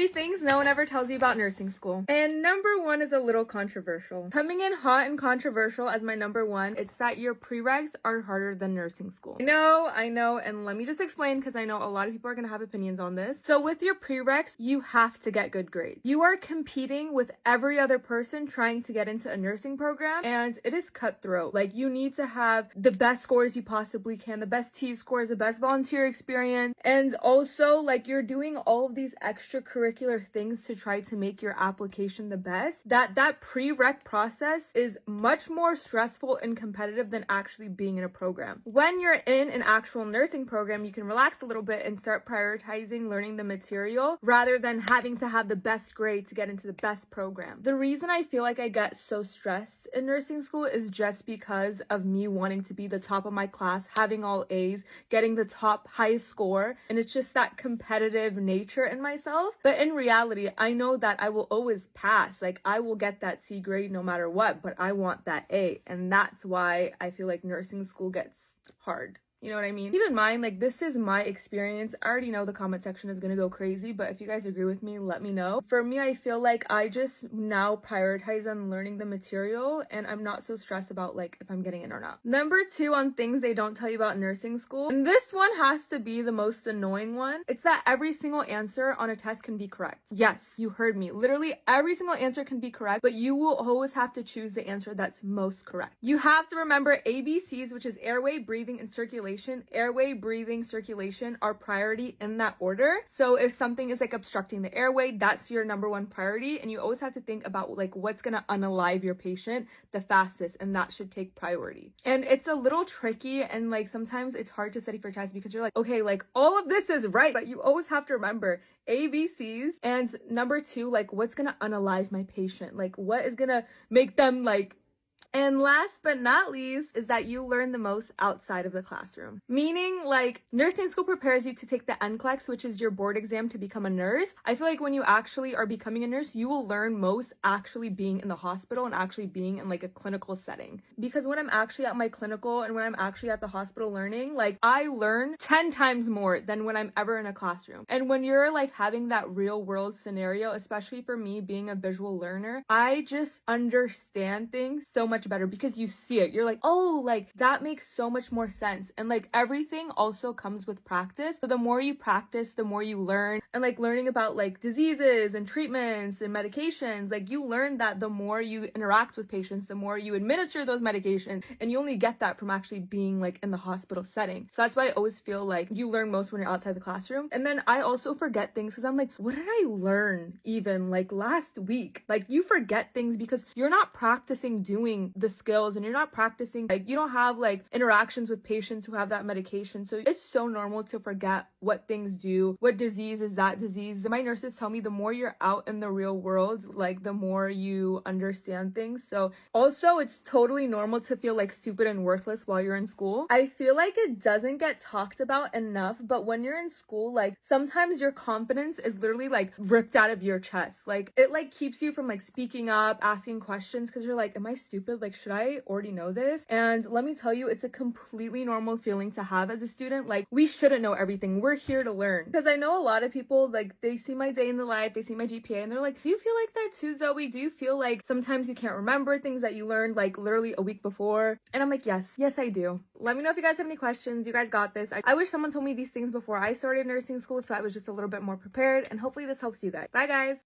3 things no one ever tells you about nursing school. And number 1 is a little controversial. Coming in hot and controversial as my number 1, it's that your prereqs are harder than nursing school. I know, and let me just explain because I know a lot of people are going to have opinions on this. So with your prereqs, you have to get good grades. You are competing with every other person trying to get into a nursing program, and it is cutthroat. Like, you need to have the best scores you possibly can, the best T scores, the best volunteer experience, and also like you're doing all of these extracurricular things to try to make your application the best. That prereq process is much more stressful and competitive than actually being in a program. When you're in an actual nursing program, you can relax a little bit and start prioritizing learning the material rather than having to have the best grade to get into the best program. The reason I feel like I get so stressed in nursing school is just because of me wanting to be the top of my class, having all A's, getting the top highest score, and it's just that competitive nature in myself. But in reality, I know that I will always pass. Like, I will get that C grade no matter what, but I want that A, and that's why I feel like nursing school gets hard. You know what I mean? Keep in mind, like, this is my experience. I already know the comment section is gonna go crazy, but if you guys agree with me, let me know. For me, I feel like I just now prioritize on learning the material, and I'm not so stressed about, like, if I'm getting in or not. Number 2 on things they don't tell you about nursing school, and this one has to be the most annoying one. It's that every single answer on a test can be correct. Yes, you heard me. Literally, every single answer can be correct, but you will always have to choose the answer that's most correct. You have to remember ABCs, which is airway, breathing, and circulation. Airway, breathing, circulation are priority in that order. So if something is like obstructing the airway, that's your number 1 priority, and you always have to think about like what's gonna unalive your patient the fastest, and that should take priority. And it's a little tricky, and like sometimes it's hard to study for tests because you're like, okay, like all of this is right, but you always have to remember ABCs, and number 2, like what's gonna unalive my patient, like what is gonna make them like. And last but not least is that you learn the most outside of the classroom. Meaning, like, nursing school prepares you to take the NCLEX, which is your board exam to become a nurse. I feel like when you actually are becoming a nurse, you will learn most actually being in the hospital and actually being in like a clinical setting. Because when I'm actually at my clinical and when I'm actually at the hospital learning, like, I learn 10 times more than when I'm ever in a classroom. And when you're like having that real world scenario, especially for me being a visual learner, I just understand things so much better because you see it. You're like, oh, like that makes so much more sense. And like everything also comes with practice. So the more you practice, the more you learn. And like learning about like diseases and treatments and medications, like you learn that the more you interact with patients, the more you administer those medications. And you only get that from actually being like in the hospital setting. So that's why I always feel like you learn most when you're outside the classroom. And then I also forget things because I'm like, what did I learn even like last week? Like you forget things because you're not practicing doing the skills, and you're not practicing, like you don't have like interactions with patients who have that medication. So it's so normal to forget what things do, what disease is that disease. My nurses tell me the more you're out in the real world, like the more you understand things. So also it's totally normal to feel like stupid and worthless while you're in school. I feel like it doesn't get talked about enough, but when you're in school, like sometimes your confidence is literally like ripped out of your chest. Like it like keeps you from like speaking up, asking questions, because you're like, am I stupid? Like, should I already know this? And let me tell you, it's a completely normal feeling to have as a student. Like, we shouldn't know everything. We're here to learn. Because I know a lot of people, like, they see my day in the life, they see my GPA, and they're like, do you feel like that too, Zoe? Do you feel like sometimes you can't remember things that you learned, like, literally a week before? And I'm like, yes, I do. Let me know if you guys have any questions. You guys got this. I wish someone told me these things before I started nursing school, so I was just a little bit more prepared, and hopefully this helps you guys. Bye, guys.